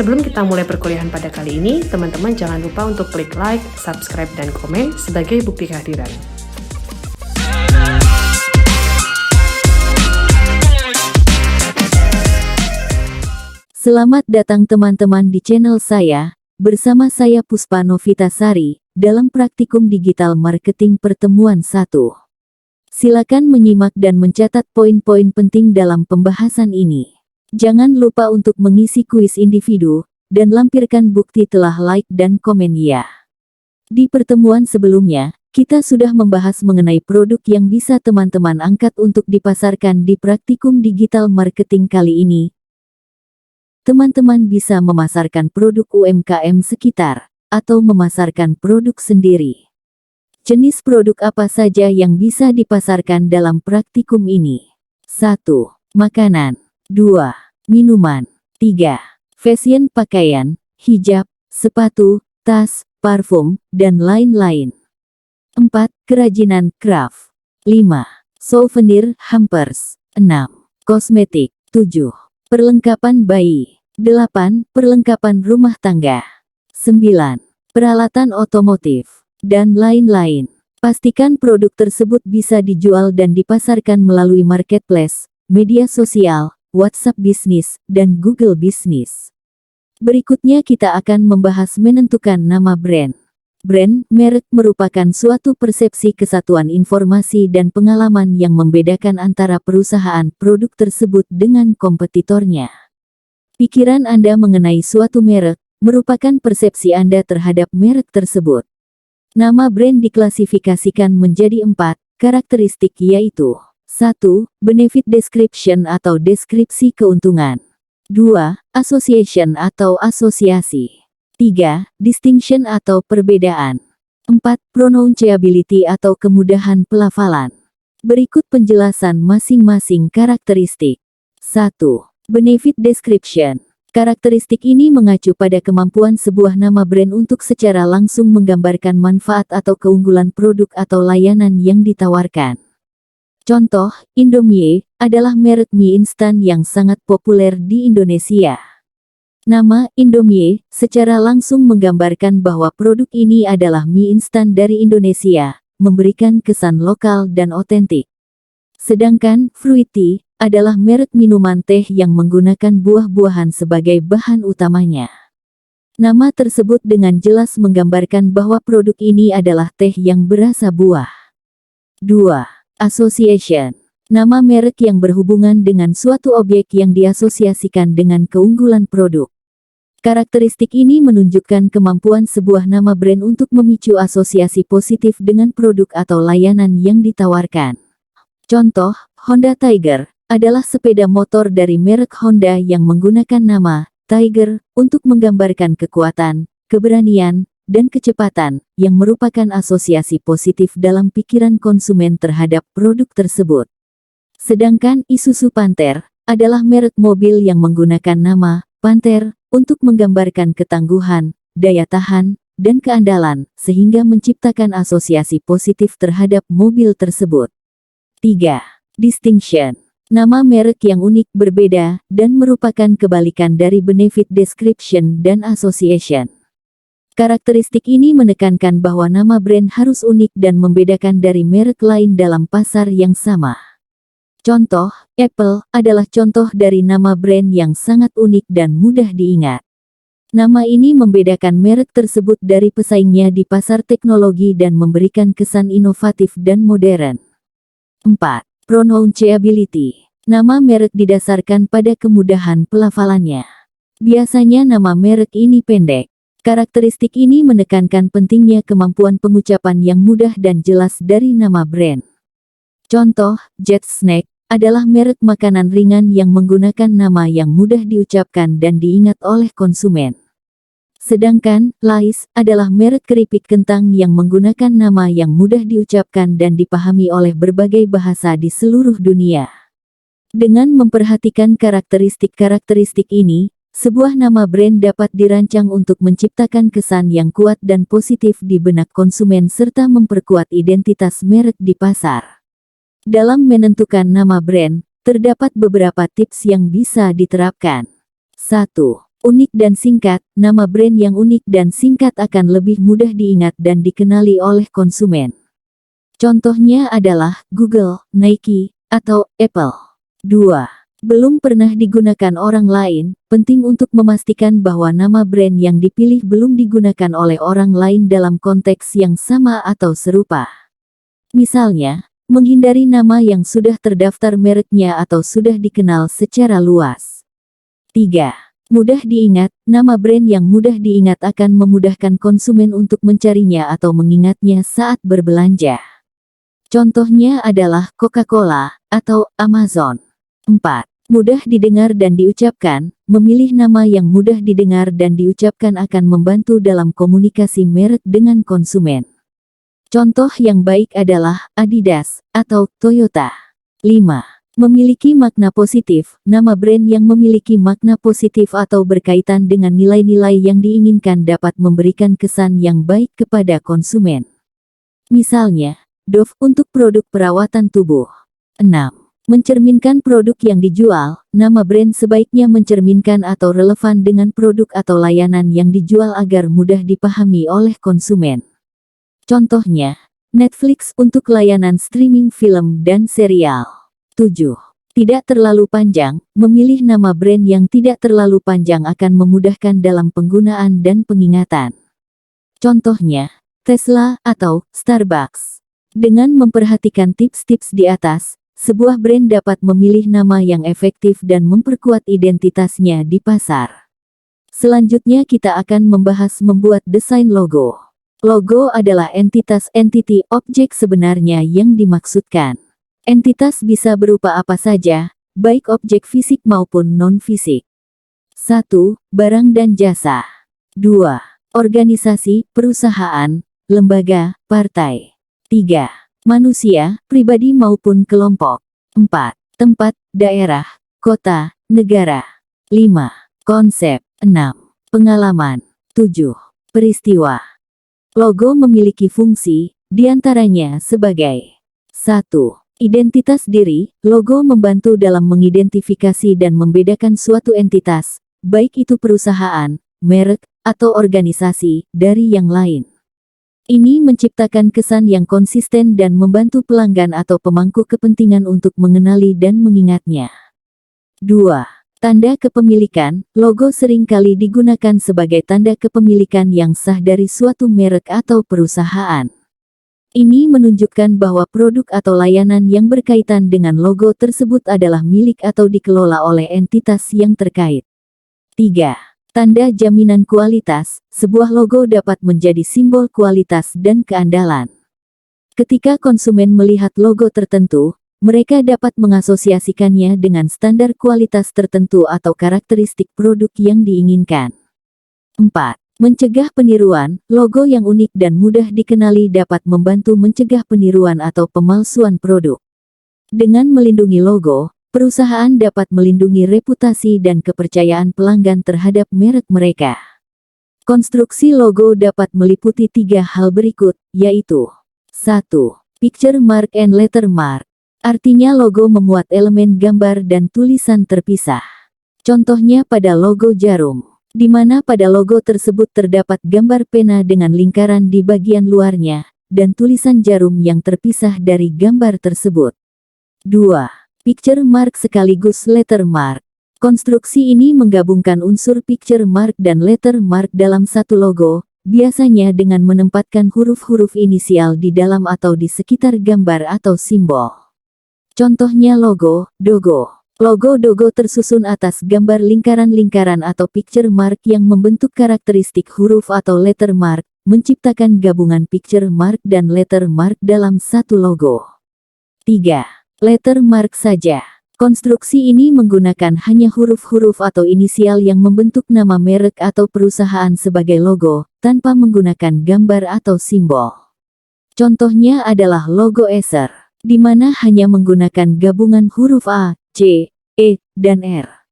Sebelum kita mulai perkuliahan pada kali ini, teman-teman jangan lupa untuk klik like, subscribe, dan komen sebagai bukti kehadiran. Selamat datang teman-teman di channel saya, bersama saya Puspa Novitasari, dalam praktikum digital marketing pertemuan 1. Silakan menyimak dan mencatat poin-poin penting dalam pembahasan ini. Jangan lupa untuk mengisi kuis individu, dan lampirkan bukti telah like dan komen ya. Di pertemuan sebelumnya, kita sudah membahas mengenai produk yang bisa teman-teman angkat untuk dipasarkan di praktikum digital marketing kali ini. Teman-teman bisa memasarkan produk UMKM sekitar, atau memasarkan produk sendiri. Jenis produk apa saja yang bisa dipasarkan dalam praktikum ini? 1. Makanan. 2. Minuman. 3. Fashion pakaian, hijab, sepatu, tas, parfum, dan lain-lain. 4. Kerajinan craft. 5. Souvenir hampers. 6. Kosmetik. 7. Perlengkapan bayi. 8. Perlengkapan rumah tangga. 9. Peralatan otomotif. Dan lain-lain. Pastikan produk tersebut bisa dijual dan dipasarkan melalui marketplace, media sosial, WhatsApp Business, dan Google Business. Berikutnya kita akan membahas menentukan nama brand. Brand, merek merupakan suatu persepsi kesatuan informasi dan pengalaman yang membedakan antara perusahaan produk tersebut dengan kompetitornya. Pikiran Anda mengenai suatu merek, merupakan persepsi Anda terhadap merek tersebut. Nama brand diklasifikasikan menjadi 4 karakteristik yaitu 1. Benefit description atau deskripsi keuntungan. 2. Association atau asosiasi. 3. Distinction atau perbedaan. 4. Pronounceability atau kemudahan pelafalan. Berikut penjelasan masing-masing karakteristik. 1. Benefit description. Karakteristik ini mengacu pada kemampuan sebuah nama brand untuk secara langsung menggambarkan manfaat atau keunggulan produk atau layanan yang ditawarkan. Contoh, Indomie adalah merek mie instan yang sangat populer di Indonesia. Nama Indomie secara langsung menggambarkan bahwa produk ini adalah mie instan dari Indonesia, memberikan kesan lokal dan otentik. Sedangkan Fruity adalah merek minuman teh yang menggunakan buah-buahan sebagai bahan utamanya. Nama tersebut dengan jelas menggambarkan bahwa produk ini adalah teh yang berasa buah. 2. Association. Nama merek yang berhubungan dengan suatu objek yang diasosiasikan dengan keunggulan produk. Karakteristik ini menunjukkan kemampuan sebuah nama brand untuk memicu asosiasi positif dengan produk atau layanan yang ditawarkan. Contoh, Honda Tiger adalah sepeda motor dari merek Honda yang menggunakan nama Tiger untuk menggambarkan kekuatan, keberanian, dan kecepatan, yang merupakan asosiasi positif dalam pikiran konsumen terhadap produk tersebut. Sedangkan Isuzu Panther adalah merek mobil yang menggunakan nama Panther untuk menggambarkan ketangguhan, daya tahan, dan keandalan, sehingga menciptakan asosiasi positif terhadap mobil tersebut. 3. Distinction. Nama merek yang unik berbeda, dan merupakan kebalikan dari benefit description dan association. Karakteristik ini menekankan bahwa nama brand harus unik dan membedakan dari merek lain dalam pasar yang sama. Contoh, Apple adalah contoh dari nama brand yang sangat unik dan mudah diingat. Nama ini membedakan merek tersebut dari pesaingnya di pasar teknologi dan memberikan kesan inovatif dan modern. 4. Pronounceability. Nama merek didasarkan pada kemudahan pelafalannya. Biasanya nama merek ini pendek. Karakteristik ini menekankan pentingnya kemampuan pengucapan yang mudah dan jelas dari nama brand. Contoh, Jet Snack adalah merek makanan ringan yang menggunakan nama yang mudah diucapkan dan diingat oleh konsumen. Sedangkan, Lay's adalah merek keripik kentang yang menggunakan nama yang mudah diucapkan dan dipahami oleh berbagai bahasa di seluruh dunia. Dengan memperhatikan karakteristik-karakteristik ini, sebuah nama brand dapat dirancang untuk menciptakan kesan yang kuat dan positif di benak konsumen serta memperkuat identitas merek di pasar. Dalam menentukan nama brand, terdapat beberapa tips yang bisa diterapkan. 1. Unik dan singkat, nama brand yang unik dan singkat akan lebih mudah diingat dan dikenali oleh konsumen. Contohnya adalah Google, Nike, atau Apple. 2. Belum pernah digunakan orang lain, penting untuk memastikan bahwa nama brand yang dipilih belum digunakan oleh orang lain dalam konteks yang sama atau serupa. Misalnya, menghindari nama yang sudah terdaftar mereknya atau sudah dikenal secara luas. 3. Mudah diingat, nama brand yang mudah diingat akan memudahkan konsumen untuk mencarinya atau mengingatnya saat berbelanja. Contohnya adalah Coca-Cola atau Amazon. 4. Mudah didengar dan diucapkan, memilih nama yang mudah didengar dan diucapkan akan membantu dalam komunikasi merek dengan konsumen. Contoh yang baik adalah Adidas atau Toyota. 5. Memiliki makna positif, nama brand yang memiliki makna positif atau berkaitan dengan nilai-nilai yang diinginkan dapat memberikan kesan yang baik kepada konsumen. Misalnya, Dove untuk produk perawatan tubuh. 6. Mencerminkan produk yang dijual, nama brand sebaiknya mencerminkan atau relevan dengan produk atau layanan yang dijual agar mudah dipahami oleh konsumen. Contohnya, Netflix untuk layanan streaming film dan serial. 7. Tidak terlalu panjang, memilih nama brand yang tidak terlalu panjang akan memudahkan dalam penggunaan dan pengingatan. Contohnya, Tesla atau Starbucks. Dengan memperhatikan tips-tips di atas, sebuah brand dapat memilih nama yang efektif dan memperkuat identitasnya di pasar. Selanjutnya kita akan membahas membuat desain logo. Logo adalah entity objek sebenarnya yang dimaksudkan. Entitas bisa berupa apa saja, baik objek fisik maupun non-fisik. 1. Barang dan jasa. 2. Organisasi, perusahaan, lembaga, partai. 3. Manusia, pribadi maupun kelompok. 4. Tempat, daerah, kota, negara. 5. Konsep. 6. Pengalaman. 7. Peristiwa. Logo memiliki fungsi, diantaranya sebagai 1. Identitas diri, logo membantu dalam mengidentifikasi dan membedakan suatu entitas, baik itu perusahaan, merek, atau organisasi, dari yang lain. Ini menciptakan kesan yang konsisten dan membantu pelanggan atau pemangku kepentingan untuk mengenali dan mengingatnya. 2. Tanda kepemilikan, logo seringkali digunakan sebagai tanda kepemilikan yang sah dari suatu merek atau perusahaan. Ini menunjukkan bahwa produk atau layanan yang berkaitan dengan logo tersebut adalah milik atau dikelola oleh entitas yang terkait. 3. Tanda jaminan kualitas, sebuah logo dapat menjadi simbol kualitas dan keandalan. Ketika konsumen melihat logo tertentu, mereka dapat mengasosiasikannya dengan standar kualitas tertentu atau karakteristik produk yang diinginkan. 4. Mencegah peniruan, logo yang unik dan mudah dikenali dapat membantu mencegah peniruan atau pemalsuan produk. Dengan melindungi logo, perusahaan dapat melindungi reputasi dan kepercayaan pelanggan terhadap merek mereka. Konstruksi logo dapat meliputi 3 hal berikut, yaitu 1. Picture mark and letter mark. Artinya logo memuat elemen gambar dan tulisan terpisah. Contohnya pada logo jarum, di mana pada logo tersebut terdapat gambar pena dengan lingkaran di bagian luarnya, dan tulisan jarum yang terpisah dari gambar tersebut. 2. Picture mark sekaligus letter mark. Konstruksi ini menggabungkan unsur picture mark dan letter mark dalam satu logo, biasanya dengan menempatkan huruf-huruf inisial di dalam atau di sekitar gambar atau simbol. Contohnya logo, Dogo. Logo Dogo tersusun atas gambar lingkaran-lingkaran atau picture mark yang membentuk karakteristik huruf atau letter mark, menciptakan gabungan picture mark dan letter mark dalam satu logo. 3. Letter mark saja. Konstruksi ini menggunakan hanya huruf-huruf atau inisial yang membentuk nama merek atau perusahaan sebagai logo, tanpa menggunakan gambar atau simbol. Contohnya adalah logo Acer, di mana hanya menggunakan gabungan huruf A, C, E, dan R.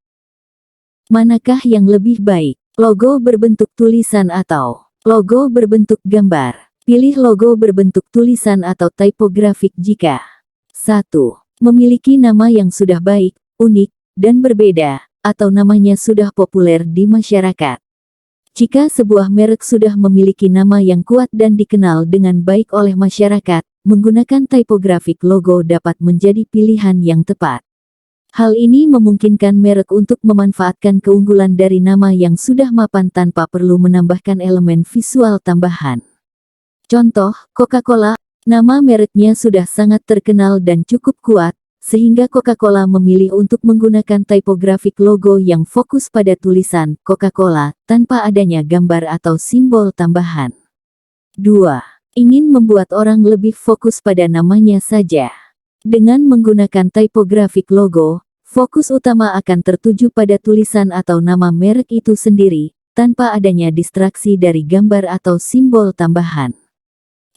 Manakah yang lebih baik? Logo berbentuk tulisan atau logo berbentuk gambar? Pilih logo berbentuk tulisan atau typografik jika 1. Memiliki nama yang sudah baik, unik, dan berbeda, atau namanya sudah populer di masyarakat. Jika sebuah merek sudah memiliki nama yang kuat dan dikenal dengan baik oleh masyarakat, menggunakan typographic logo dapat menjadi pilihan yang tepat. Hal ini memungkinkan merek untuk memanfaatkan keunggulan dari nama yang sudah mapan tanpa perlu menambahkan elemen visual tambahan. Contoh, Coca-Cola, nama mereknya sudah sangat terkenal dan cukup kuat, sehingga Coca-Cola memilih untuk menggunakan typographic logo yang fokus pada tulisan Coca-Cola tanpa adanya gambar atau simbol tambahan. 2. Ingin membuat orang lebih fokus pada namanya saja. Dengan menggunakan typographic logo, fokus utama akan tertuju pada tulisan atau nama merek itu sendiri, tanpa adanya distraksi dari gambar atau simbol tambahan.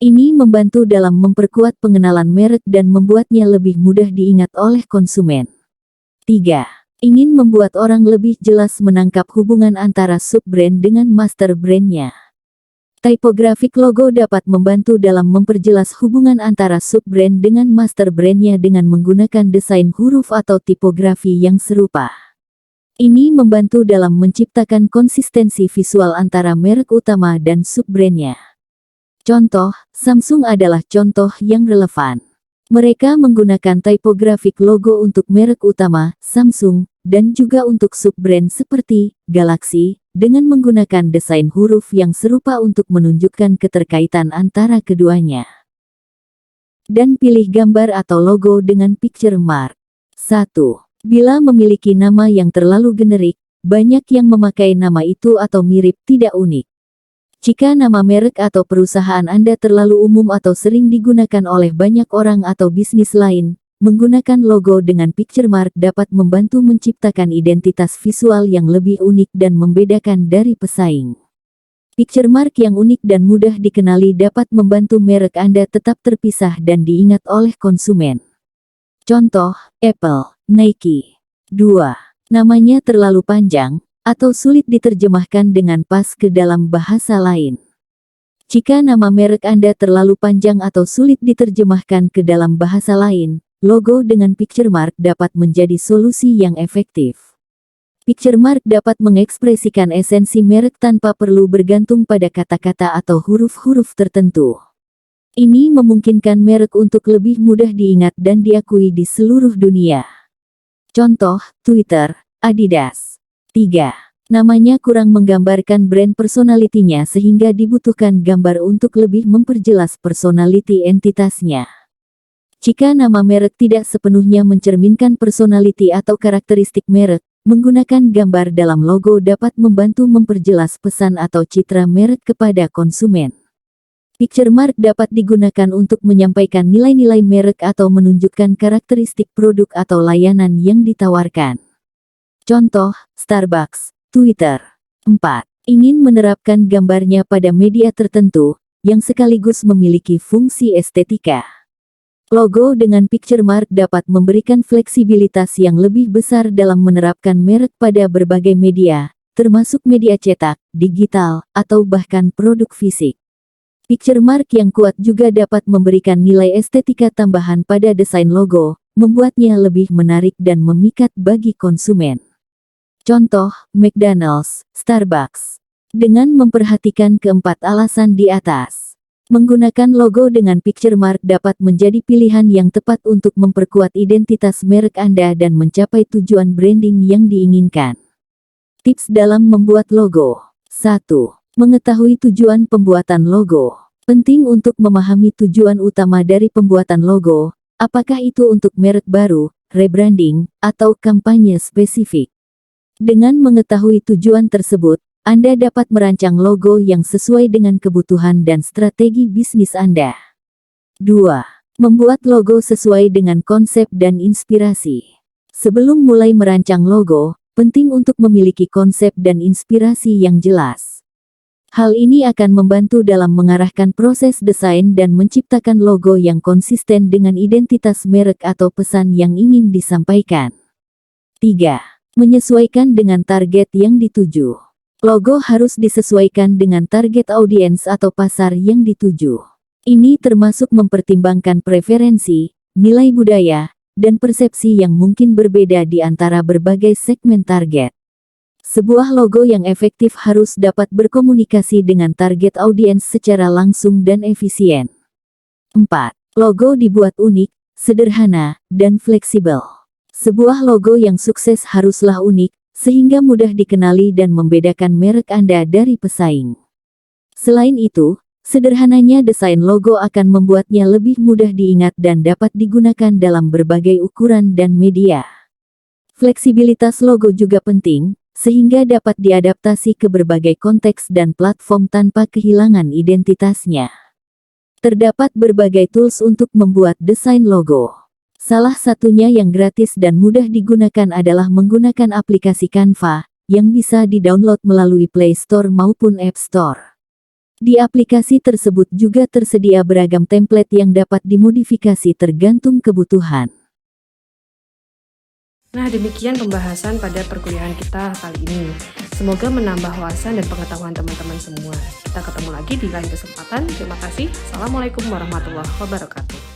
Ini membantu dalam memperkuat pengenalan merek dan membuatnya lebih mudah diingat oleh konsumen. 3. Ingin membuat orang lebih jelas menangkap hubungan antara sub-brand dengan master brand-nya. Typographic logo dapat membantu dalam memperjelas hubungan antara sub-brand dengan master brand-nya dengan menggunakan desain huruf atau tipografi yang serupa. Ini membantu dalam menciptakan konsistensi visual antara merek utama dan sub-brand-nya. Contoh, Samsung adalah contoh yang relevan. Mereka menggunakan typographic logo untuk merek utama, Samsung, dan juga untuk sub-brand seperti Galaxy, dengan menggunakan desain huruf yang serupa untuk menunjukkan keterkaitan antara keduanya. Dan pilih gambar atau logo dengan picture mark. 1. Bila memiliki nama yang terlalu generik, banyak yang memakai nama itu atau mirip tidak unik. Jika nama merek atau perusahaan Anda terlalu umum atau sering digunakan oleh banyak orang atau bisnis lain, menggunakan logo dengan picture mark dapat membantu menciptakan identitas visual yang lebih unik dan membedakan dari pesaing. Picture mark yang unik dan mudah dikenali dapat membantu merek Anda tetap terpisah dan diingat oleh konsumen. Contoh, Apple, Nike. 2. Namanya terlalu panjang atau sulit diterjemahkan dengan pas ke dalam bahasa lain. Jika nama merek Anda terlalu panjang atau sulit diterjemahkan ke dalam bahasa lain, logo dengan picture mark dapat menjadi solusi yang efektif. Picture mark dapat mengekspresikan esensi merek tanpa perlu bergantung pada kata-kata atau huruf-huruf tertentu. Ini memungkinkan merek untuk lebih mudah diingat dan diakui di seluruh dunia. Contoh, Twitter, Adidas. 3. Namanya kurang menggambarkan brand personality-nya sehingga dibutuhkan gambar untuk lebih memperjelas personality entitasnya. Jika nama merek tidak sepenuhnya mencerminkan personality atau karakteristik merek, menggunakan gambar dalam logo dapat membantu memperjelas pesan atau citra merek kepada konsumen. Picture mark dapat digunakan untuk menyampaikan nilai-nilai merek atau menunjukkan karakteristik produk atau layanan yang ditawarkan. Contoh, Starbucks, Twitter. 4. Ingin menerapkan gambarnya pada media tertentu, yang sekaligus memiliki fungsi estetika. Logo dengan picture mark dapat memberikan fleksibilitas yang lebih besar dalam menerapkan merek pada berbagai media, termasuk media cetak, digital, atau bahkan produk fisik. Picture mark yang kuat juga dapat memberikan nilai estetika tambahan pada desain logo, membuatnya lebih menarik dan memikat bagi konsumen. Contoh, McDonald's, Starbucks. Dengan memperhatikan keempat alasan di atas, menggunakan logo dengan picture mark dapat menjadi pilihan yang tepat untuk memperkuat identitas merek Anda dan mencapai tujuan branding yang diinginkan. Tips dalam membuat logo. 1. Mengetahui tujuan pembuatan logo. Penting untuk memahami tujuan utama dari pembuatan logo, apakah itu untuk merek baru, rebranding, atau kampanye spesifik. Dengan mengetahui tujuan tersebut, Anda dapat merancang logo yang sesuai dengan kebutuhan dan strategi bisnis Anda. 2. Membuat logo sesuai dengan konsep dan inspirasi. Sebelum mulai merancang logo, penting untuk memiliki konsep dan inspirasi yang jelas. Hal ini akan membantu dalam mengarahkan proses desain dan menciptakan logo yang konsisten dengan identitas merek atau pesan yang ingin disampaikan. 3. Menyesuaikan dengan target yang dituju. Logo harus disesuaikan dengan target audiens atau pasar yang dituju. Ini termasuk mempertimbangkan preferensi, nilai budaya, dan persepsi yang mungkin berbeda di antara berbagai segmen target. Sebuah logo yang efektif harus dapat berkomunikasi dengan target audiens secara langsung dan efisien. 4. Logo dibuat unik, sederhana, dan fleksibel. Sebuah logo yang sukses haruslah unik, sehingga mudah dikenali dan membedakan merek Anda dari pesaing. Selain itu, sederhananya desain logo akan membuatnya lebih mudah diingat dan dapat digunakan dalam berbagai ukuran dan media. Fleksibilitas logo juga penting, sehingga dapat diadaptasi ke berbagai konteks dan platform tanpa kehilangan identitasnya. Terdapat berbagai tools untuk membuat desain logo. Salah satunya yang gratis dan mudah digunakan adalah menggunakan aplikasi Canva, yang bisa di-download melalui Play Store maupun App Store. Di aplikasi tersebut juga tersedia beragam template yang dapat dimodifikasi tergantung kebutuhan. Nah, demikian pembahasan pada perkuliahan kita kali ini. Semoga menambah wawasan dan pengetahuan teman-teman semua. Kita ketemu lagi di lain kesempatan. Terima kasih. Assalamualaikum warahmatullahi wabarakatuh.